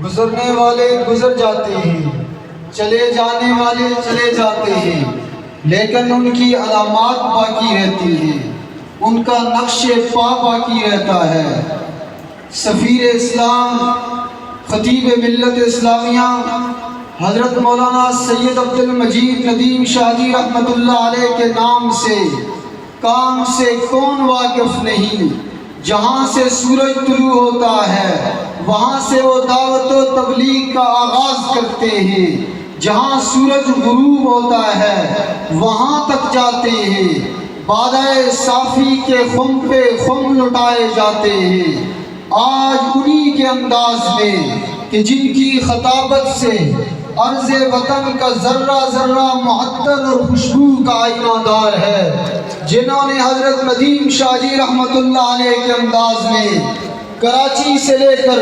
گزرنے والے گزر جاتے ہیں، چلے جانے والے چلے جاتے ہیں، لیکن ان کی علامات باقی رہتی ہیں، ان کا نقش پا باقی رہتا ہے۔ سفیر اسلام، خطیب ملت اسلامیہ حضرت مولانا سید عبد المجید ندیم شاہ جی رحمۃ اللہ علیہ کے نام سے کام سے کون واقف نہیں؟ جہاں سے سورج طلوع ہوتا ہے وہاں سے وہ دعوت و تبلیغ کا آغاز کرتے ہیں، جہاں سورج غروب ہوتا ہے وہاں تک جاتے ہیں، بادۂ صافی کے خم پہ خم لٹائے جاتے ہیں۔ آج انہی کے انداز میں کہ جن کی خطابت سے عرض وطن کا ذرہ ذرہ معطر اور خوشبو کا آئینہ دار ہے، جنہوں نے حضرت ندیم شاہ جی رحمۃ اللہ علیہ کے انداز میں کراچی سے لے کر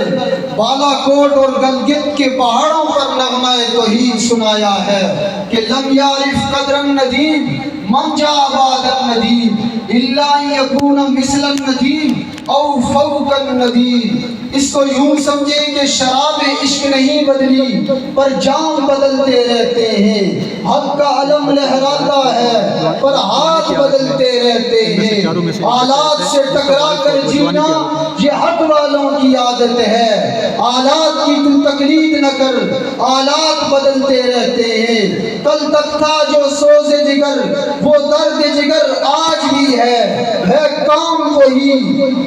بالا کوٹ اور گلگت کے پہاڑوں پر نغمہ توحید سنایا ہے کہ لم یعرف قدر الندیم من جاء بعد الندیم الا ان یکون مثل الندیم او فوق الندیم۔ اس کو یوں سمجھیں کہ شراب عشق نہیں بدلی پر جام بدلتے رہتے ہیں، حق کا علم لہراتا ہے پر ہاتھ بدلتے رہتے ہیں، آلات سے ٹکرا کر جینا یہ حق والوں کی عادت ہے، آلات کی تو تقلید نہ کر، آلات بدلتے رہتے ہیں۔ کل تک تھا جو سوز جگر وہ درد جگر آج بھی ہے کام وہی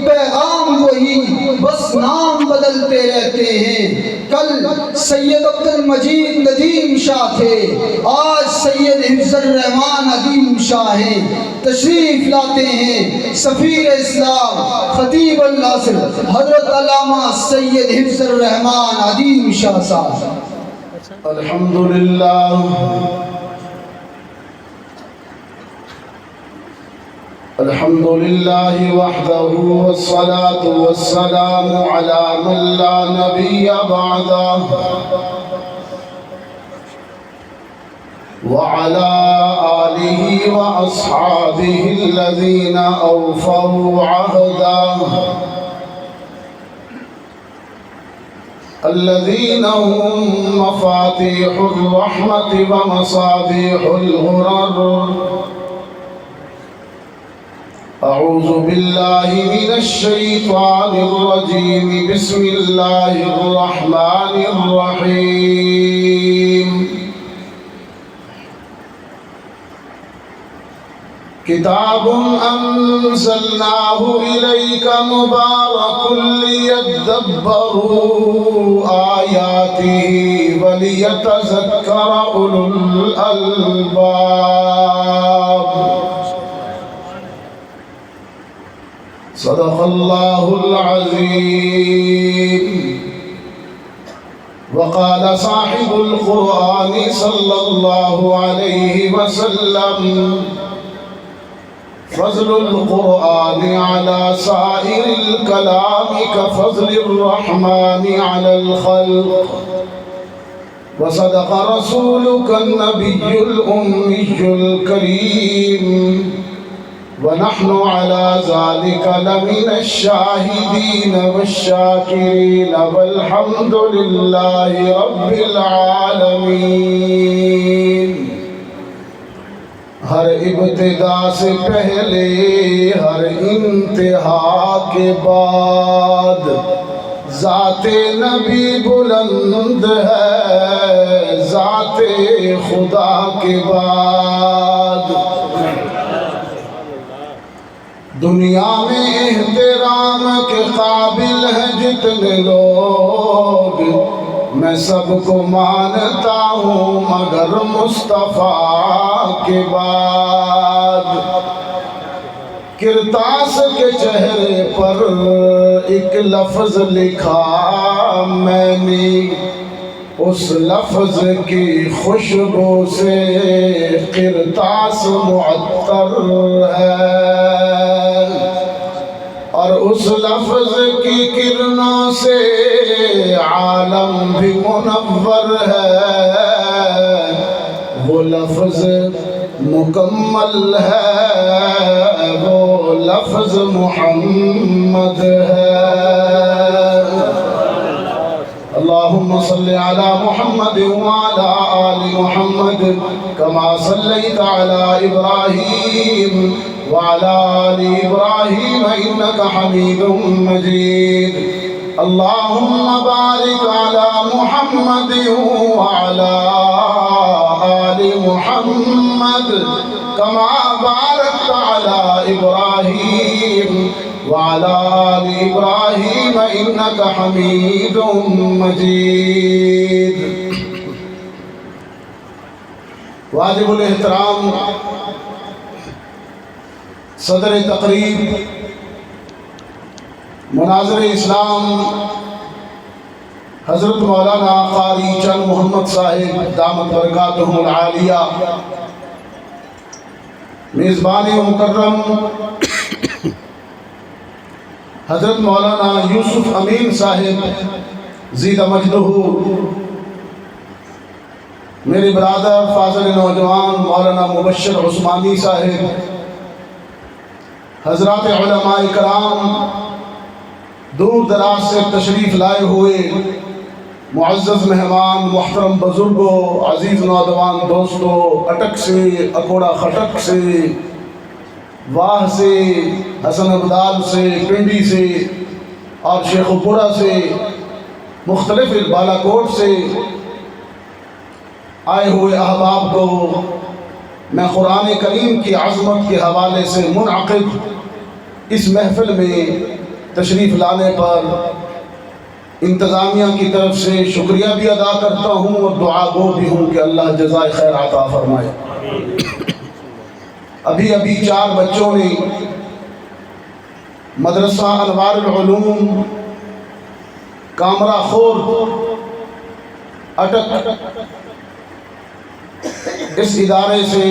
پیغام وہی بس نام بدلتے رہتے ہیں۔ کل سید عبد المجید ندیم شاہ تھے، آج سید حفظ الرحمان ندیم شاہ ہیں، تشریف لاتے ہیں سفیر اسلام خطیب الناصر حضرت علامہ سید حفظ الرحمان ندیم شاہ صاحب۔ الحمد لله وحده والصلاة والسلام على من لا نبي بعده وعلى آله وأصحابه الذين أوفوا عهده الذين هم مفاتيح الرحمة ومصابيح الغرر۔ أعوذ بالله من الشيطان الرجيم، بسم الله الرحمن الرحيم۔ كتاب أنزلناه إليك مبارك ليدبروا آياته وليتذكر أولو الألباب۔ صدق الله العظيم۔ وقال صاحب القرآن صلى الله عليه وسلم: فضل القرآن على سائر الكلام كفضل الرحمن على الخلق، وصدق رسولك النبي الأمي الكريم، ونحن على ذلك لمن الشاهدين والشاكرين، والحمد لله رب العالمين۔ ہر ابتدا سے پہلے ہر انتہا کے بعد ذات نبی بلند ہے ذات خدا کے بعد۔ دنیا میں احترام کے قابل ہیں جتنے لوگ، میں سب کو مانتا ہوں مگر مصطفیٰ کے بعد۔ کرتاس کے چہرے پر ایک لفظ لکھا میں نے، اس لفظ کی خوشبو سے کرتاس معطر ہے، اور اس لفظ کی کرنوں سے عالم بھی منور ہے۔ وہ لفظ مکمل ہے، وہ لفظ محمد ہے۔ اللہم صل على محمد وعلى آل محمد كما صليت على إبراهيم وعلى آل إبراهيم إنك حميد مجيد اللهم بارك على محمد وعلى آل محمد كما باركت على إبراهيم وعلى آل إبراهيم إنك حميد مجيد. واجب الاحترام صدر تقریب مناظر اسلام حضرت مولانا قاری چند محمد صاحب دامت برکاتہم العالیہ، میزبان مکرم حضرت مولانا یوسف امین صاحب زیدہ مجدہ، میرے برادر فاضل نوجوان مولانا مبشر عثمانی صاحب، حضرات علماء کرام، دور دراز سے تشریف لائے ہوئے معزز مہمان، محترم بزرگوں، عزیز نوجوان دوستوں، اٹک سے، اکوڑا خٹک سے، واہ سے، حسن ابدال سے، پنڈی سے اور شیخ پورہ سے، مختلف بالا کوٹ سے آئے ہوئے احباب کو میں قرآن کریم کی عظمت کے حوالے سے منعقد اس محفل میں تشریف لانے پر انتظامیہ کی طرف سے شکریہ بھی ادا کرتا ہوں اور دعا گو بھی ہوں کہ اللہ جزائے خیر عطا فرمائے. ابھی 4 بچوں نے مدرسہ انوار العلوم کامرہ خورد اٹک اس ادارے سے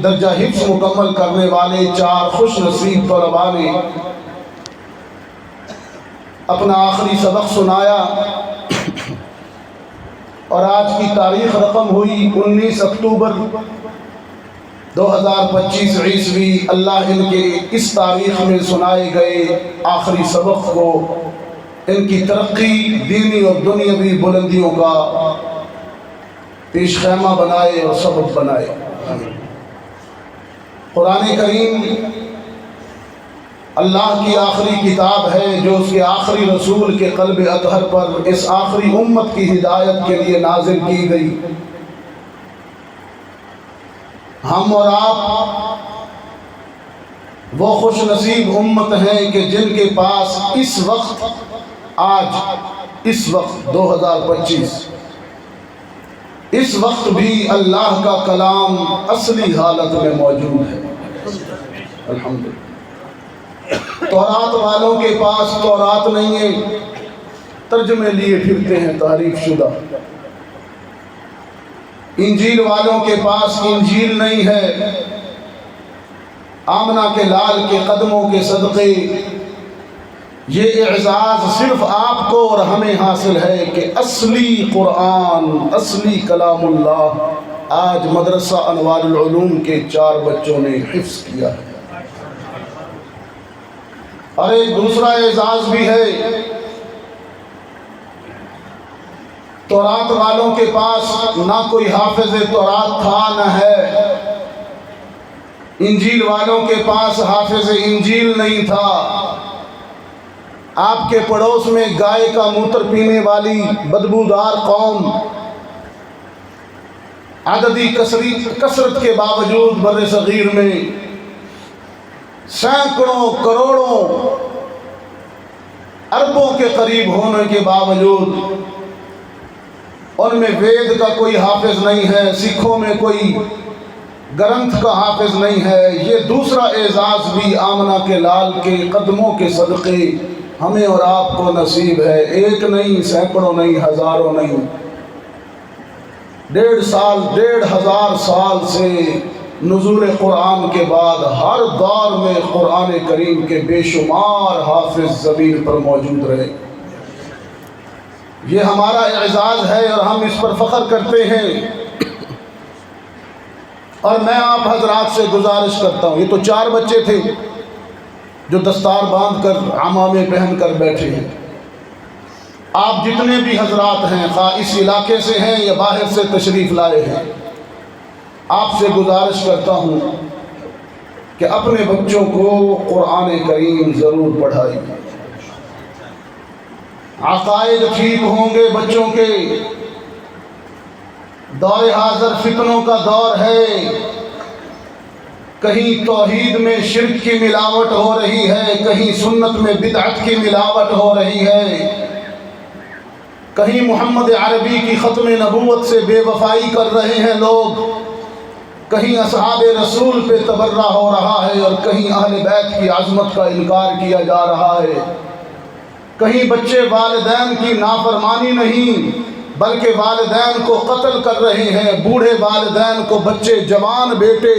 درجہ حفظ مکمل کرنے والے 4 خوش نصیب طلباء نے اپنا آخری سبق سنایا اور آج کی تاریخ رقم ہوئی 19 اکتوبر 2025 عیسوی. اللہ ان کے اس تاریخ میں سنائے گئے آخری سبق کو ان کی ترقی، دینی اور دنیاوی بلندیوں کا پیش خیمہ بنائے اور سبب بنائے. قرآن کریم اللہ کی آخری کتاب ہے جو اس کے آخری رسول کے قلب اطہر پر اس آخری امت کی ہدایت کے لیے نازل کی گئی. ہم اور آپ وہ خوش نصیب امت ہیں کہ جن کے پاس اس وقت 2025 اس وقت بھی اللہ کا کلام اصلی حالت میں موجود ہے. الحمدللہ. تورات والوں کے پاس تورات نہیں ہے، ترجمے لیے پھرتے ہیں تحریف شدہ. انجیل والوں کے پاس انجیل نہیں ہے. آمنہ کے لال کے قدموں کے صدقے یہ اعزاز صرف آپ کو اور ہمیں حاصل ہے کہ اصلی قرآن، اصلی کلام اللہ آج مدرسہ انوار العلوم کے 4 بچوں نے حفظ کیا ہے. اور ایک دوسرا اعزاز بھی ہے، تورات والوں کے پاس نہ کوئی حافظ تورات تھا نہ ہے. انجیل والوں کے پاس حافظ انجیل نہیں تھا. آپ کے پڑوس میں گائے کا موتر پینے والی بدبودار قوم عددی کثرت کے باوجود بر صغیر میں سینکڑوں کروڑوں اربوں کے قریب ہونے کے باوجود ان میں وید کا کوئی حافظ نہیں ہے، سکھوں میں کوئی گرنتھ کا حافظ نہیں ہے. یہ دوسرا اعزاز بھی آمنہ کے لال کے قدموں کے صدقے ہمیں اور آپ کو نصیب ہے. ایک نہیں، سینکڑوں نہیں، ہزاروں نہیں. 1,500 سال سے نزول قرآن کے بعد ہر دور میں قرآن کریم کے بے شمار حافظ زمین پر موجود رہے. یہ ہمارا اعزاز ہے اور ہم اس پر فخر کرتے ہیں. اور میں آپ حضرات سے گزارش کرتا ہوں، یہ تو 4 بچے تھے جو دستار باندھ کر عمامے پہن کر بیٹھے ہیں. آپ جتنے بھی حضرات ہیں، خواہ اس علاقے سے ہیں یا باہر سے تشریف لائے ہیں، آپ سے گزارش کرتا ہوں کہ اپنے بچوں کو قرآن کریم ضرور پڑھائیے۔ عقائد ٹھیک ہوں گے بچوں کے۔ دور حاضر فتنوں کا دور ہے، کہیں توحید میں شرک کی ملاوٹ ہو رہی ہے، کہیں سنت میں بدعت کی ملاوٹ ہو رہی ہے، کہیں محمد عربی کی ختم نبوت سے بے وفائی کر رہے ہیں لوگ، کہیں اصحاب رسول پہ تبرہ ہو رہا ہے اور کہیں اہل بیت کی عظمت کا انکار کیا جا رہا ہے، کہیں بچے والدین کی نافرمانی نہیں بلکہ والدین کو قتل کر رہے ہیں، بوڑھے والدین کو بچے جوان بیٹے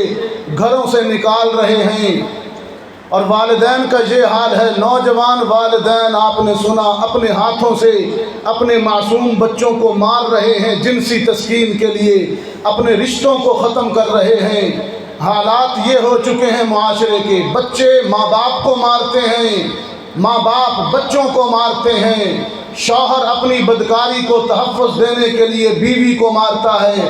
گھروں سے نکال رہے ہیں، اور والدین کا یہ حال ہے، نوجوان والدین آپ نے سنا اپنے ہاتھوں سے اپنے معصوم بچوں کو مار رہے ہیں، جنسی تسکین کے لیے اپنے رشتوں کو ختم کر رہے ہیں۔ حالات یہ ہو چکے ہیں معاشرے کے، بچے ماں باپ کو مارتے ہیں، ماں باپ بچوں کو مارتے ہیں، شوہر اپنی بدکاری کو تحفظ دینے کے لیے بیوی کو مارتا ہے،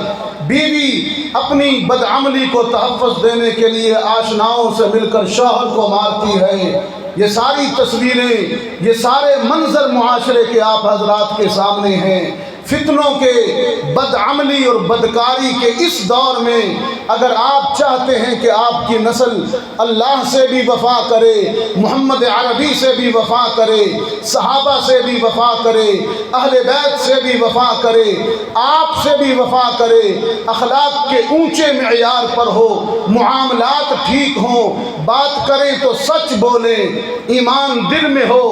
بیوی اپنی بدعملی کو تحفظ دینے کے لیے آشناؤں سے مل کر شوہر کو مارتی ہے۔ یہ ساری تصویریں، یہ سارے منظر معاشرے کے آپ حضرات کے سامنے ہیں۔ فتنوں کے، بدعملی اور بدکاری کے اس دور میں اگر آپ چاہتے ہیں کہ آپ کی نسل اللہ سے بھی وفا کرے، محمد عربی سے بھی وفا کرے، صحابہ سے بھی وفا کرے، اہل بیت سے بھی وفا کرے، آپ سے بھی وفا کرے، اخلاق کے اونچے معیار پر ہو، معاملات ٹھیک ہوں، بات کریں تو سچ بولیں، ایمان دل میں ہو،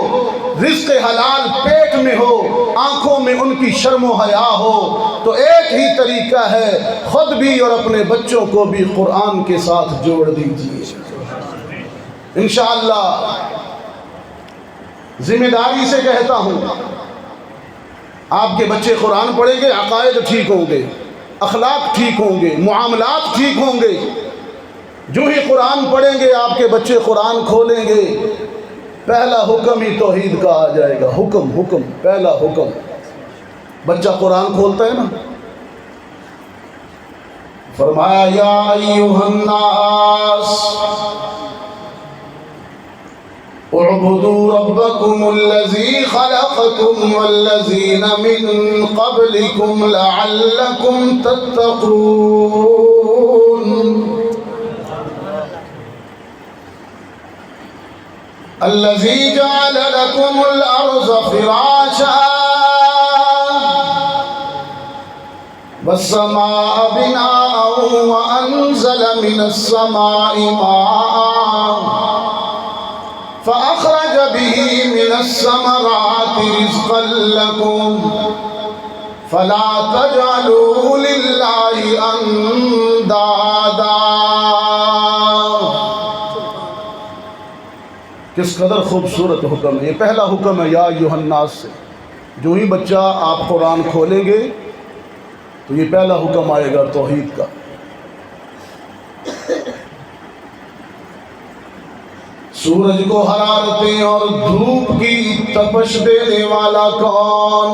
رزق حلال پیٹ میں ہو، آنکھوں میں ان کی شرم و حیا ہو، تو ایک ہی طریقہ ہے، خود بھی اور اپنے بچوں کو بھی قرآن کے ساتھ جوڑ دیجیے۔ انشاءاللہ ذمہ داری سے کہتا ہوں، آپ کے بچے قرآن پڑھیں گے، عقائد ٹھیک ہوں گے، اخلاق ٹھیک ہوں گے، معاملات ٹھیک ہوں گے۔ جو ہی قرآن پڑھیں گے آپ کے بچے قرآن کھولیں گے، پہلا حکم ہی توحید کا آ جائے گا۔ حکم پہلا حکم، بچہ قرآن کھولتا ہے نا، فرمایا یا ایھا الناس اعبدوا ربکم الذی خلقکم والذین من قبلکم لعلکم تتقون۔ الذی جعل لکم الارض فراشا والسماء بناء وأنزل من السماء ماء فأخرج به من الثمرات رزقا لكم فلا تجعلوا لله أندادا۔ کس قدر خوبصورت حکم ہے یہ، پہلا حکم ہے یا ایھا الناس سے۔ جو ہی بچہ آپ قرآن کھولیں گے تو یہ پہلا حکم آئے گا توحید کا۔ سورج کو حرارتیں اور دھوپ کی تپش دینے والا کون؟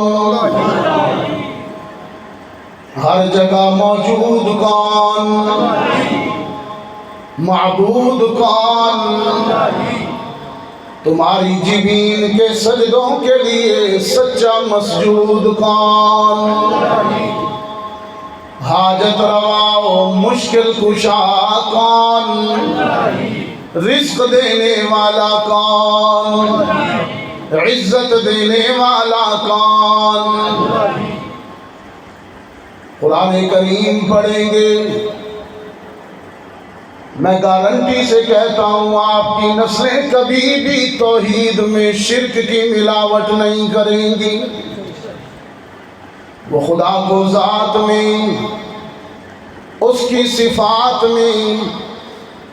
ہر جگہ موجود کون؟ معبود کون؟ تمہاری جبین کے سجدوں کے لیے سچا مسجود کون؟ حاجت روا و مشکل کشا کون؟ رزق دینے والا کون؟ عزت دینے والا کون؟ قرآن کریم پڑھیں گے، میں گارنٹی سے کہتا ہوں آپ کی نسلیں کبھی بھی توحید میں شرک کی ملاوٹ نہیں کریں گی۔ وہ خدا کو ذات میں، اس کی صفات میں،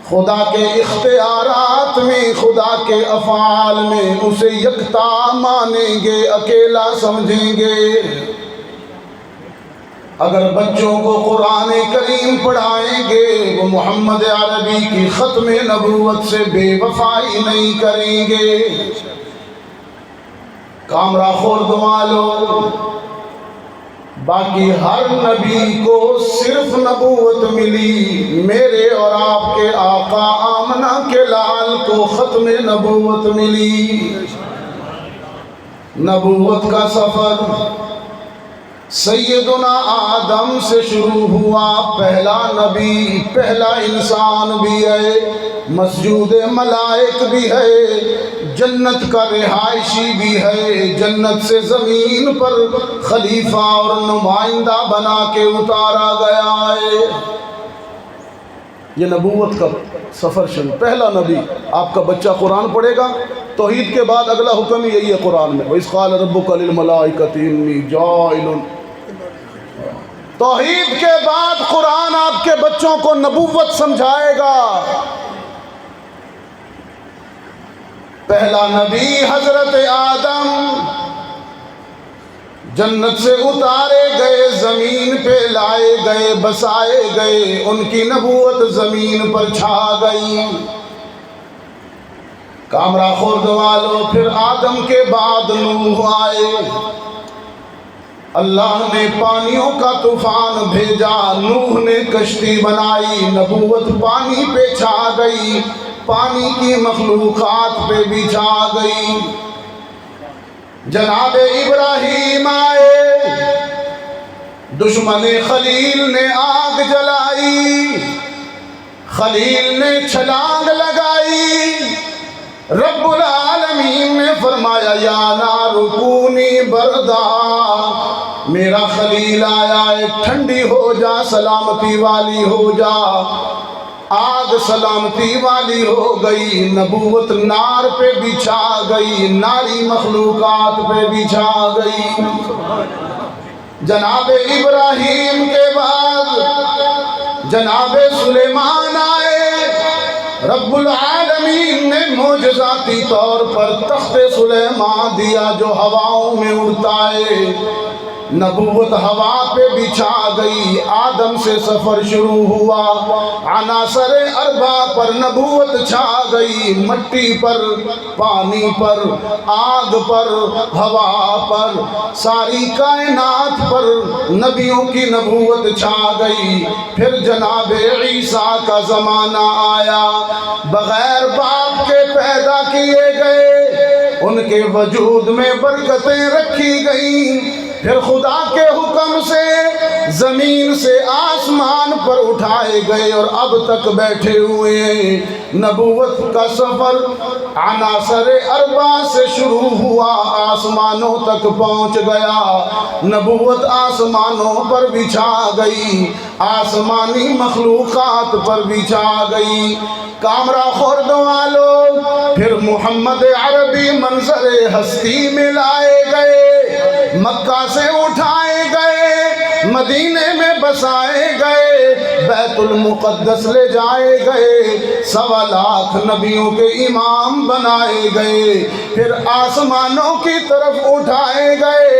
خدا کے اختیارات میں، خدا کے افعال میں اسے یکتا مانیں گے، اکیلا سمجھیں گے۔ اگر بچوں کو قرآن کریم پڑھائیں گے، وہ محمد عربی کی ختم نبوت سے بے وفائی نہیں کریں گے۔ کامرہ خورد والو، باقی ہر نبی کو صرف نبوت ملی، میرے اور آپ کے آقا آمنہ کے لال کو ختم نبوت ملی۔ نبوت کا سفر سیدنا آدم سے شروع ہوا، پہلا نبی، پہلا انسان بھی ہے، مسجود ملائک بھی ہے، جنت کا رہائشی بھی ہے، جنت سے زمین پر خلیفہ اور نمائندہ بنا کے اتارا گیا ہے۔ یہ نبوت کا سفر شروع، پہلا نبی۔ آپ کا بچہ قرآن پڑھے گا، توحید کے بعد اگلا حکم یہی ہے قرآن میں، وَإِذْ قَالَ رَبُّكَ لِلْمَلَائِكَةِ إِنِّي جَاعِلٌ۔ توحید کے بعد قرآن آپ کے بچوں کو نبوت سمجھائے گا۔ پہلا نبی حضرت آدم جنت سے اتارے گئے، زمین پہ لائے گئے، بسائے گئے، ان کی نبوت زمین پر چھا گئی۔ کامرہ خورد والو، پھر آدم کے بعد نوح آئے، اللہ نے پانیوں کا طوفان بھیجا، نوح نے کشتی بنائی، نبوت پانی پہ چھا گئی، پانی کی مخلوقات پہ بھی چھا گئی۔ جناب ابراہیم آئے، دشمن خلیل نے آگ جلائی، خلیل نے چھلانگ لگائی، رب العالمین نے فرمایا یا نار کونی بردا، میرا خلیل آیا ہے، ٹھنڈی ہو جا، سلامتی والی ہو جا۔ آگ سلامتی والی ہو گئی، نبوت نار پہ بچھا گئی، ناری مخلوقات پہ بچھا گئی۔ جناب ابراہیم کے بعد جناب سلیمان آئے، رب العالمین نے معجزاتی طور پر تخت سلیمان دیا جو ہواؤں میں اڑتا ہے، نبوت ہوا پہ بچھا گئی۔ آدم سے سفر شروع ہوا، عناصر اربع پر نبوت چھا گئی، مٹی پر، پانی پر، آگ پر، ہوا پر، ساری کائنات پر نبیوں کی نبوت چھا گئی۔ پھر جناب عیسیٰ کا زمانہ آیا، بغیر باپ کے پیدا کیے گئے، ان کے وجود میں برکتیں رکھی گئیں، پھر خدا کے حکم سے زمین سے آسمان پر اٹھائے گئے اور اب تک بیٹھے ہوئے ہیں۔ نبوت کا سفر عناصر اربع سے شروع ہوا، آسمانوں تک پہنچ گیا، نبوت آسمانوں پر بچھا گئی، آسمانی مخلوقات پر بچھا گئی۔ کامرہ خورد والو، پھر محمد عربی منظر ہستی میں لائے گئے، مکہ سے اٹھائے گئے، مدینے میں بسائے گئے، بیت المقدس لے جائے گئے، 1.25 لاکھ نبیوں کے امام بنائے گئے، پھر آسمانوں کی طرف اٹھائے گئے،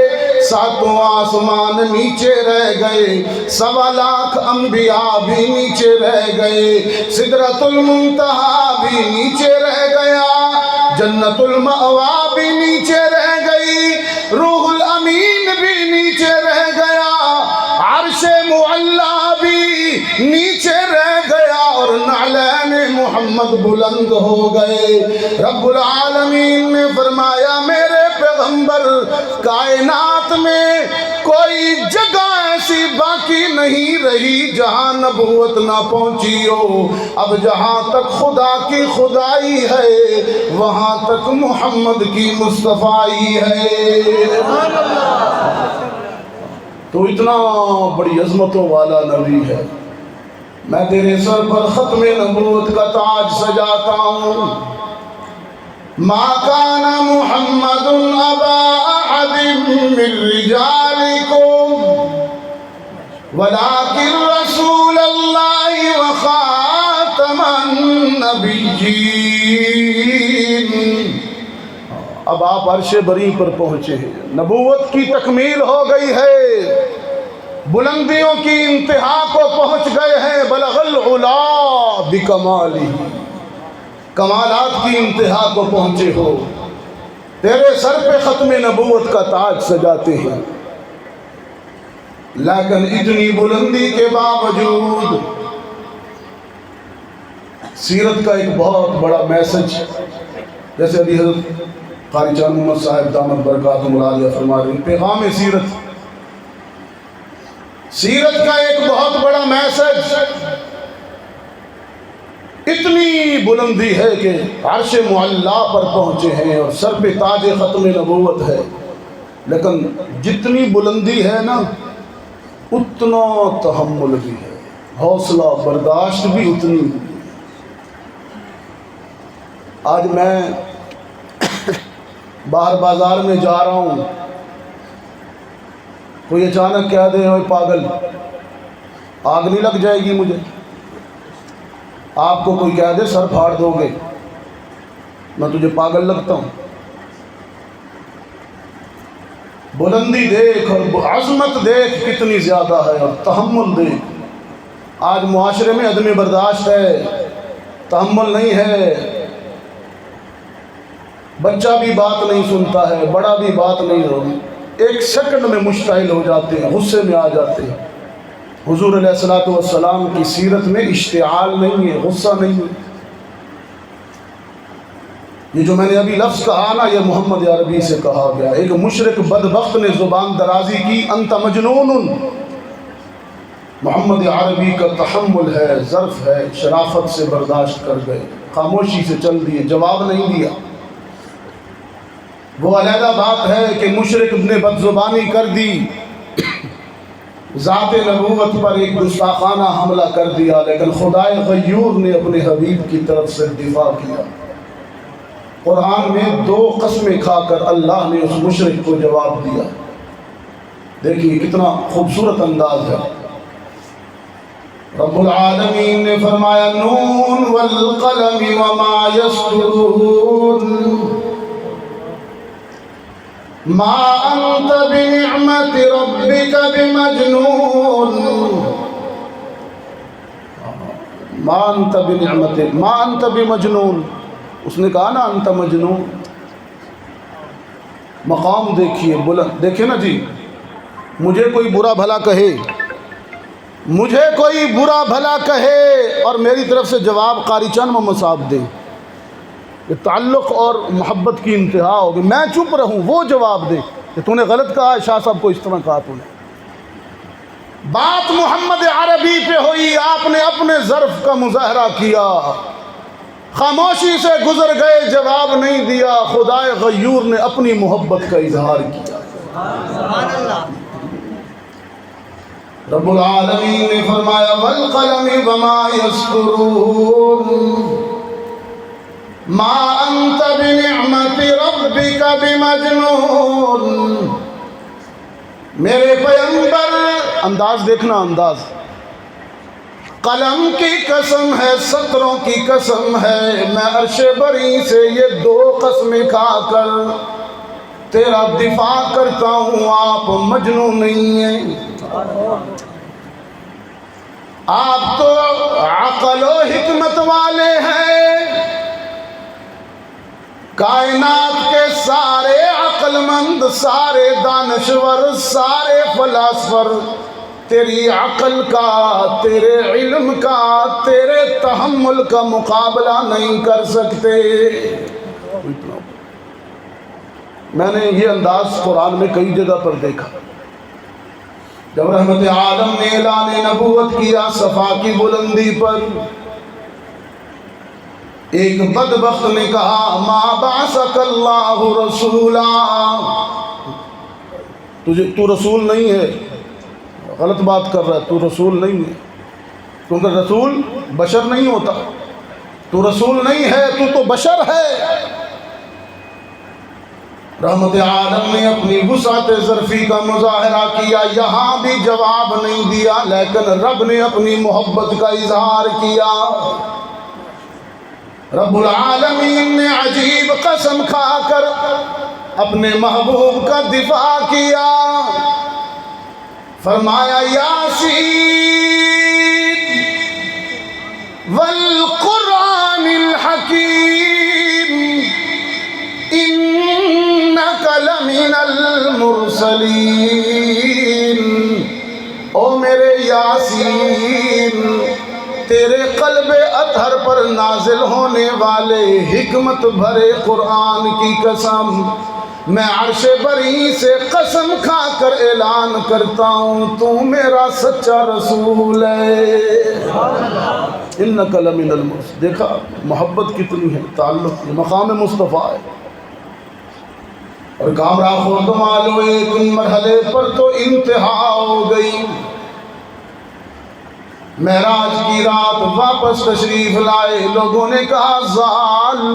7 آسمان نیچے رہ گئے، 1.25 لاکھ انبیاء بھی نیچے رہ گئے، سدرۃ المنتہا بھی نیچے رہ گیا، جنت المأوا بھی نیچے رہ گئی، روح الامین بھی نیچے رہ گیا، عرش معلی بھی نیچے رہ گیا، اور نعلین محمد بلند ہو گئے۔ رب العالمین نے فرمایا میرے پیغمبر، کائنات میں کوئی جگہ ایسی باقی نہیں رہی جہاں نبوت نہ پہنچی ہو، اب جہاں تک خدا کی خدائی ہے وہاں تک محمد کی مصطفائی ہے۔ تو اتنا بڑی عظمتوں والا نبی ہے، میں تیرے سر پر ختم نبوت کا تاج سجاتا ہوں۔ ما کان محمد ابا احد من رجالکم ولکن رسول اللہ وخاتم النبیین۔ اب آپ عرش بری پر پہنچے ہیں، نبوت کی تکمیل ہو گئی ہے، بلندیوں کی انتہا کو پہنچ گئے ہیں، بلغ العلا بکمالہ، کمالات کی انتہا کو پہنچے ہو۔ تیرے سر پہ ختم نبوت کا تاج سجاتے ہیں، لیکن اتنی بلندی کے باوجود سیرت کا ایک بہت بڑا میسج، جیسے ابھی حضرت قاری چاند محمد صاحب دامت برکاتہم العالیہ فرما رہے ہیں، پیغام سیرت، سیرت کا ایک بہت بڑا میسج، اتنی بلندی ہے کہ عرش معلا پر پہنچے ہیں اور سر پہ تاج ختم نبوت ہے، لیکن جتنی بلندی ہے نا اتنا تحمل بھی ہے، حوصلہ برداشت بھی اتنی ہے۔ آج میں باہر بازار میں جا رہا ہوں، کوئی اچانک کہہ دے اوے پاگل، آگ نہیں لگ جائے گی مجھے؟ آپ کو کوئی کہہ دے سر پھاڑ دو گے، میں تجھے پاگل لگتا ہوں؟ بلندی دیکھ اور عظمت دیکھ کتنی زیادہ ہے، اور تحمل دیکھ۔ آج معاشرے میں عدم برداشت ہے، تحمل نہیں ہے، بچہ بھی بات نہیں سنتا ہے، بڑا بھی بات نہیں ہوگی، ایک سیکنڈ میں مشتعل ہو جاتے ہیں، غصے میں آ جاتے ہیں۔ حضور علیہ الصلوۃ والسلام کی سیرت میں اشتعال نہیں ہے، غصہ نہیں ہے۔ یہ جو میں نے ابھی لفظ کہا نا، یہ محمد عربی سے کہا گیا۔ ایک مشرک بدبخت نے زبان درازی کی، انت مجنون۔ محمد عربی کا تحمل ہے، ظرف ہے، شرافت سے برداشت کر گئے، خاموشی سے چل دیے، جواب نہیں دیا۔ وہ علیحدہ بات ہے کہ مشرک نے بد زبانی کر دی، ذات نبوت پر ایک گستاخانہ حملہ کر دیا، لیکن خدائے غیور نے اپنے حبیب کی طرف سے دفاع کیا۔ قرآن میں 2 قسمیں کھا کر اللہ نے اس مشرک کو جواب دیا۔ دیکھیے کتنا خوبصورت انداز ہے۔ رب العالمین نے فرمایا نون والقلم وما یسطرون ما انت بنعمت ربک بمجنون ما انت بمجنون۔ اس نے کہا نا انت مجنون۔ مقام دیکھیے بلند، دیکھیں نا جی، مجھے کوئی برا بھلا کہے، مجھے کوئی برا بھلا کہے اور میری طرف سے جواب قاری چاند محمد صاحب دیں، یہ تعلق اور محبت کی انتہا ہوگی۔ میں چپ رہوں، وہ جواب دے کہ تو نے غلط کہا، شاہ صاحب کو اس طرح کہا تو نے۔ بات محمد عربی پہ ہوئی، آپ نے اپنے ظرف کا مظاہرہ کیا، خاموشی سے گزر گئے، جواب نہیں دیا۔ خدائے غیور نے اپنی محبت کا اظہار کیا۔ سبحان اللہ۔ رب العالمین نے فرمایا والقلم وما یسطرون ما انت بنعمت ربک بمجنون۔ میرے پیغمبر، انداز دیکھنا، انداز، قلم کی قسم ہے، سطروں کی قسم ہے، میں عرش بری سے یہ 2 قسمیں کھا کر تیرا دفاع کرتا ہوں، آپ مجنون نہیں ہیں، آپ تو عقل و حکمت والے ہیں۔ کائنات کے سارے عقل مند، سارے دانشور، سارے فلاسفر تیری عقل کا، تیرے علم کا، تیرے تحمل کا مقابلہ نہیں کر سکتے۔ میں نے یہ انداز قرآن میں کئی جگہ پر دیکھا۔ جب رحمت عالم نے اعلان نبوت کیا صفا کی بلندی پر، ایک بدبخت نے کہا ما بعثک اللہ رسولا، تو رسول نہیں ہے، غلط بات کر رہا ہے، تو رسول نہیں ہے، کیونکہ رسول بشر نہیں ہوتا، تو رسول نہیں ہے، تو بشر ہے۔ رحمت عالم نے اپنی وسعت ظرفی کا مظاہرہ کیا، یہاں بھی جواب نہیں دیا، لیکن رب نے اپنی محبت کا اظہار کیا۔ رب العالمین نے عجیب قسم کھا کر اپنے محبوب کا دفاع کیا، فرمایا یاسین والقرآن الحکیم لمن المرسلین، او میرے یاسین تیرے قلب اطہر پر نازل ہونے والے حکمت بھرے قرآن کی قسم، میں عرش بری سے قسم کھا کر اعلان کرتا ہوں تو میرا سچا رسول ہے۔ انک لمن المرسلین، دیکھا محبت کتنی ہے، تعلق، یہ مقام مصطفیٰ ہے۔ اور کامرہ خود مالو ایک مرحلے پر تو انتہا ہو گئی، معراج کی رات واپس تشریف لائے، لوگوں نے کہا ضالٌ،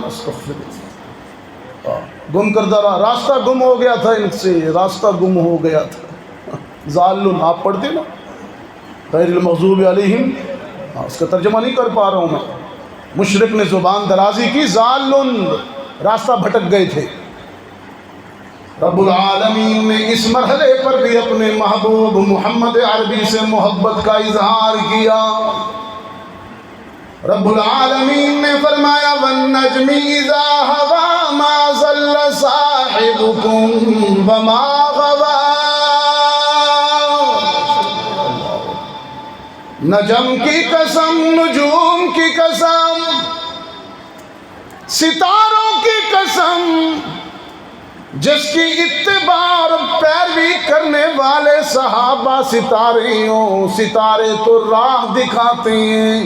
استغفر اللہ، گم کردہ راستہ گم ہو گیا تھا، ان سے راستہ گم ہو گیا تھا۔ ضالٌ آپ پڑھتے نا، غیر المغضوب علیہم، اس کا ترجمہ نہیں کر پا رہا ہوں میں، مشرک نے زبان درازی کی، ضالٌ راستہ بھٹک گئے تھے۔ رب العالمین نے اس مرحلے پر بھی اپنے محبوب محمد عربی سے محبت کا اظہار کیا۔ رب العالمین نے فرمایا وَالنَّجْمِ إِذَا هَوَىٰ مَا ضَلَّ صَاحِبُكُمْ وَمَا غَوَىٰ، نجم کی قسم، نجوم کی قسم، ستاروں کی قسم، جس کی اتباع اور پیروی کرنے والے صحابہ ستارے ہوں، ستارے تو راہ دکھاتے ہیں،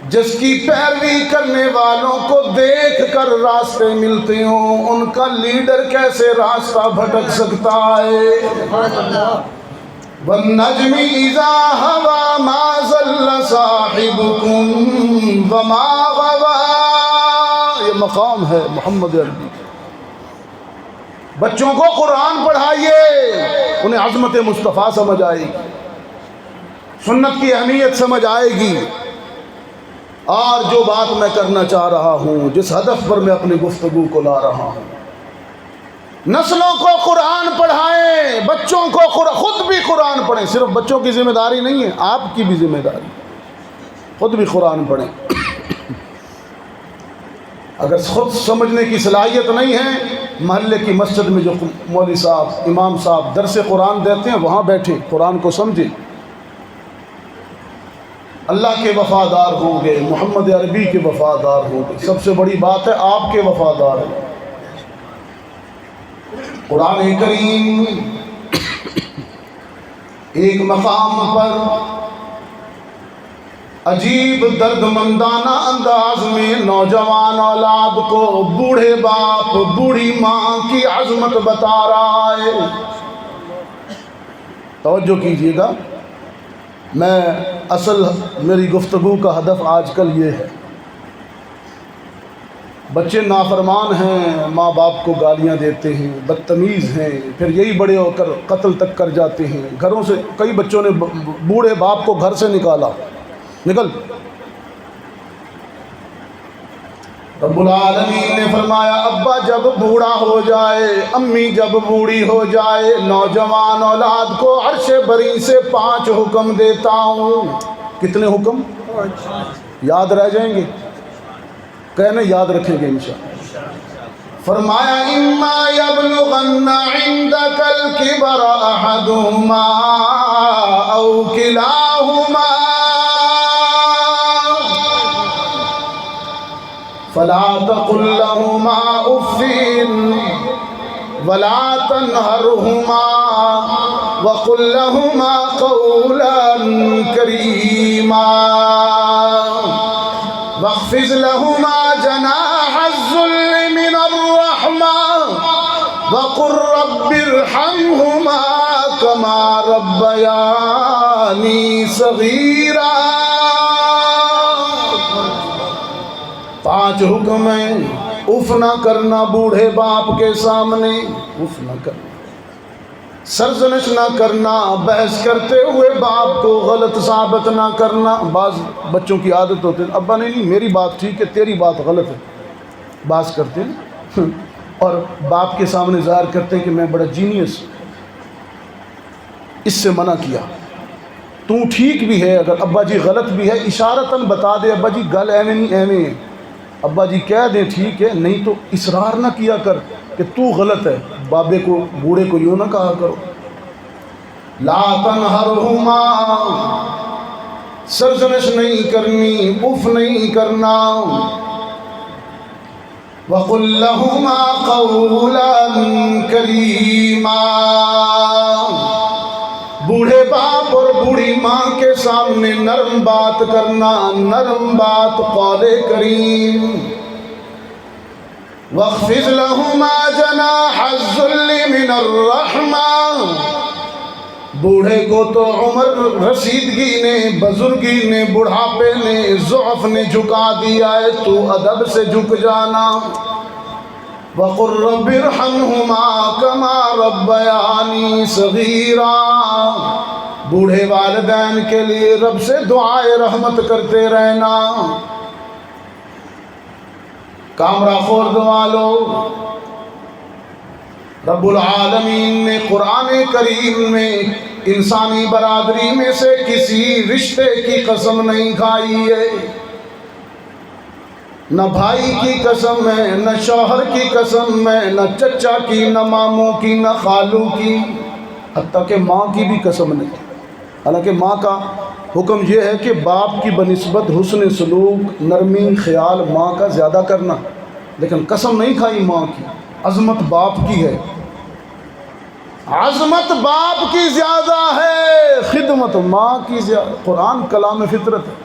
جس کی پیروی کرنے والوں کو دیکھ کر راستے ملتے ہوں، ان کا لیڈر کیسے راستہ بھٹک سکتا ہے؟ وَالنَّجْمِ إِذَا هَوَىٰ مَا ضَلَّ صَاحِبُكُمْ وَمَا غَوَىٰ، یہ مقام ہے محمد عربی۔ بچوں کو قرآن پڑھائیے، انہیں عظمت مصطفیٰ سمجھ آئے گی، سنت کی اہمیت سمجھ آئے گی۔ اور جو بات میں کرنا چاہ رہا ہوں، جس ہدف پر میں اپنی گفتگو کو لا رہا ہوں، نسلوں کو قرآن پڑھائیں، بچوں کو خود بھی قرآن پڑھیں، صرف بچوں کی ذمہ داری نہیں ہے، آپ کی بھی ذمہ داری، خود بھی قرآن پڑھیں۔ اگر خود سمجھنے کی صلاحیت نہیں ہے، محلے کی مسجد میں جو مولوی صاحب، امام صاحب درس قرآن دیتے ہیں، وہاں بیٹھے قرآن کو سمجھیں، اللہ کے وفادار ہوں گے، محمد عربی کے وفادار ہوں گے۔ سب سے بڑی بات ہے آپ کے وفادار ہیں۔ قرآن کریم ایک مقام پر عجیب درد مندانہ انداز میں نوجوان اولاد کو بوڑھے باپ، بوڑھی ماں کی عظمت بتا رہا ہے۔ توجہ کیجیے گا، میری گفتگو کا ہدف آج کل یہ ہے، بچے نافرمان ہیں، ماں باپ کو گالیاں دیتے ہیں، بدتمیز ہیں، پھر یہی بڑے ہو کر قتل تک کر جاتے ہیں۔ گھروں سے کئی بچوں نے بوڑھے باپ کو گھر سے نکالا، نکل۔ رب العالمین نے فرمایا ابا جب بوڑھا ہو جائے، امی جب بوڑھی ہو جائے، نوجوان اولاد کو عرش بری سے 5 حکم دیتا ہوں۔ کتنے حکم؟ یاد رہ جائیں گے؟ کہنے یاد رکھیں گے انشاءاللہ۔ فرمایا اما یبلغن عندک الکبر احدہما او کلاہما فلا تقل لهما اف ولا تنهرهما وقل لهما قولا كريما واخفض لهما جناح الذل من الرحمة وقل رب ارحمهما كما ربياني صغيرا۔ 5 حکم ہیں، اف نہ کرنا بوڑھے باپ کے سامنے، اف نہ کرنا، سرزنش نہ کرنا، بحث کرتے ہوئے باپ کو غلط ثابت نہ کرنا۔ بعض بچوں کی عادت ہوتی ہے، ابا نہیں میری بات ٹھیک ہے تیری بات غلط ہے، باز کرتے ہیں اور باپ کے سامنے ظاہر کرتے ہیں کہ میں بڑا جینیس۔ اس سے منع کیا، تو ٹھیک بھی ہے، اگر ابا جی غلط بھی ہے اشارتاً بتا دے، ابا جی گل ایویں نہیں ایویں ہے، ابا جی کہہ دیں ٹھیک ہے، نہیں تو اصرار نہ کیا کر کہ کہ تو غلط ہے، بابے کو بوڑھے کو یوں نہ کہا کرو. لا تنہرہما، سرزنش نہیں کرنی، اف نہیں کرنا. وَقُلْ لَهُمَا قَوْلًا كَرِيمًا، بوڑھے باپ اور بوڑھی ماں کے سامنے نرم بات کرنا، نرم بات قول کریم. وَاخْفِضْ لَهُمَا جَنَاحَ الذُّلِّ مِنَ الرَّحْمَةِ، بوڑھے کو تو عمر رسیدگی نے، بزرگی نے، بڑھاپے نے، ضعف نے جھکا دیا ہے، تو ادب سے جھک جانا. وَقُلْ رَبِّ ارْحَمْهُمَا كَمَا رَبَّيَانِي صَغِيرًا، بوڑھے والدین کے لیے رب سے دعائے رحمت کرتے رہنا. کامرہ خورد والو، رب العالمین نے قرآن کریم میں انسانی برادری میں سے کسی رشتے کی قسم نہیں کھائی ہے. نہ بھائی کی قسم ہے، نہ شوہر کی قسم ہے، نہ چچا کی، نہ ماموں کی، نہ خالو کی، حتیٰ کہ ماں کی بھی قسم نہیں. حالانکہ ماں کا حکم یہ ہے کہ باپ کی بنسبت حسن سلوک، نرمی، خیال ماں کا زیادہ کرنا، لیکن قسم نہیں کھائی ماں کی. عظمت باپ کی ہے، عظمت باپ کی زیادہ ہے، خدمت ماں کی زیادہ. قرآن کلام فطرت ہے.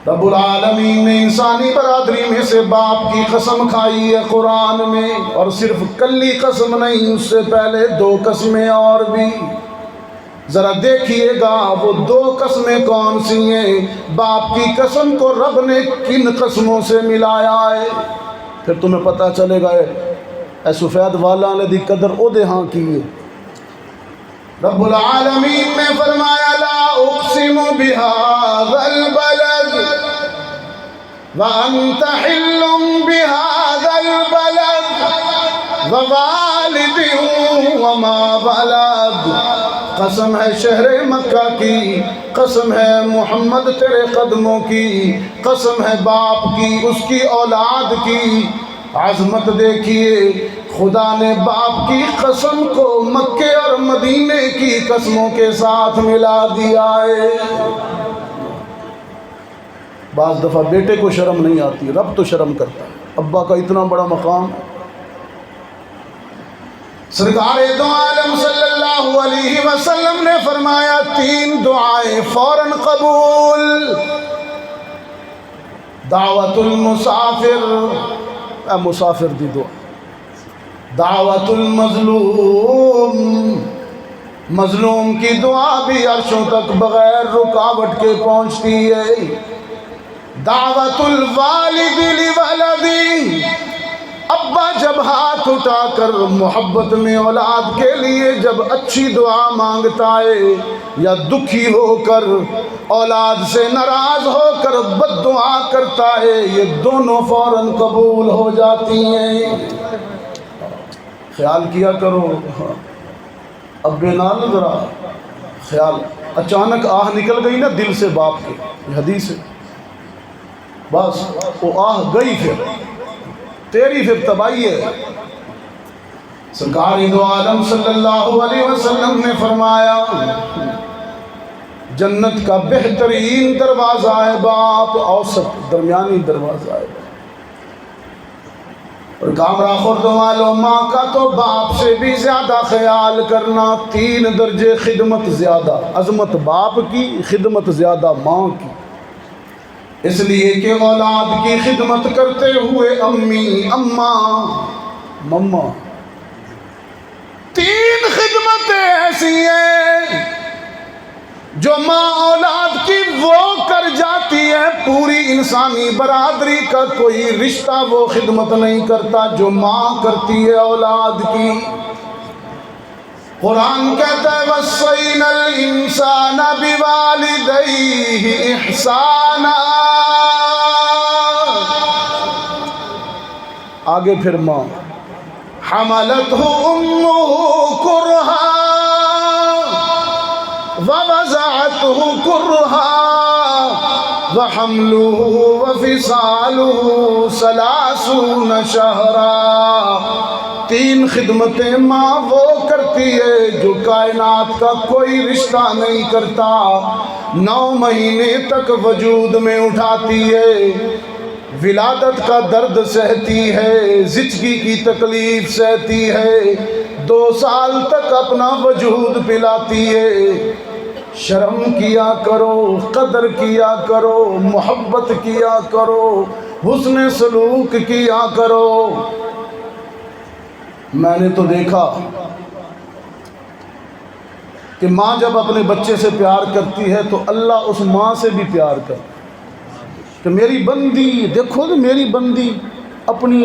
رب العالمین نے انسانی برادری میں سے باپ کی قسم کھائی ہے قرآن میں، اور صرف کلی قسم نہیں، اس سے پہلے 2 قسمیں اور بھی. ذرا دیکھیے گا وہ 2 قسمیں کون سی ہیں. باپ کی قسم کو رب نے کن قسموں سے ملایا ہے، پھر تمہیں پتہ چلے گا اے سفید والا نے دی قدر او دے ہاں کی ہے. رب العالمین نے فرمایا لا اقسم بهذا البلد وانت حل بهذا البلد ووالد وما ولد، قسم ہے شہر مکہ کی، قسم ہے محمد تیرے قدموں کی، قسم ہے باپ کی، اس کی اولاد کی. عظمت دیکھیے، خدا نے باپ کی قسم کو مکے اور مدینے کی قسموں کے ساتھ ملا دیا ہے. بعض دفعہ بیٹے کو شرم نہیں آتی، رب تو شرم کرتا ہے. ابا کا اتنا بڑا مقام. سرکار دو عالم صلی اللہ علیہ وسلم نے فرمایا 3 دعائیں فوراً قبول. دعوت المسافر، اے مسافر دی دعا. دعوت المظلوم، مظلوم کی دعا بھی عرشوں تک بغیر رکاوٹ کے پہنچتی ہے. دعوت الوالد لولدی، ابا جب ہاتھ اٹھا کر محبت میں اولاد کے لیے جب اچھی دعا مانگتا ہے، یا دکھی ہو کر اولاد سے ناراض ہو کر بد دعا کرتا ہے، یہ دونوں فوراً قبول ہو جاتی ہیں. خیال کیا کرو، اب بے نال ذرا خیال. اچانک آہ نکل گئی نا دل سے باپ کے، یہ حدیث ہے، بس وہ آہ گئی، پھر تیری پھر تباہی ہے. سرکار دو عالم صلی اللہ علیہ وسلم نے فرمایا جنت کا بہترین دروازہ ہے باپ، اوسط درمیانی دروازہ ہے. اور کامرہ خورد والو، ماں کا تو باپ سے بھی زیادہ خیال کرنا. 3 درجے خدمت زیادہ، عظمت باپ کی، خدمت زیادہ ماں کی. اس لیے کہ اولاد کی خدمت کرتے ہوئے امی، اماں، مما، 3 خدمتیں ایسی ہیں جو ماں اولاد کی وہ کر جاتی ہے، پوری انسانی برادری کا کوئی رشتہ وہ خدمت نہیں کرتا جو ماں کرتی ہے اولاد کی. قرآن کہتا ہے وَصَّيْنَا الْإِنسَانَ بِوَالِدَيْهِ إِحْسَانًا، آگے پھر ماں. حَمَلَتْهُ أُمُّهُ كُرْهًا وَوَضَعَتْهُ كُرْهًا وحملہ وفصالہ 30 شہرا. 3 خدمتیں ماں وہ کرتی ہے جو کائنات کا کوئی رشتہ نہیں کرتا. 9 مہینے تک وجود میں اٹھاتی ہے، ولادت کا درد سہتی ہے، زچگی کی تکلیف سہتی ہے، 2 سال تک اپنا وجود پلاتی ہے. شرم کیا کرو، قدر کیا کرو، محبت کیا کرو، حسن سلوک کیا کرو. میں نے تو دیکھا کہ ماں جب اپنے بچے سے پیار کرتی ہے تو اللہ اس ماں سے بھی پیار کرتا ہے کہ میری بندی، دیکھو تو میری بندی اپنی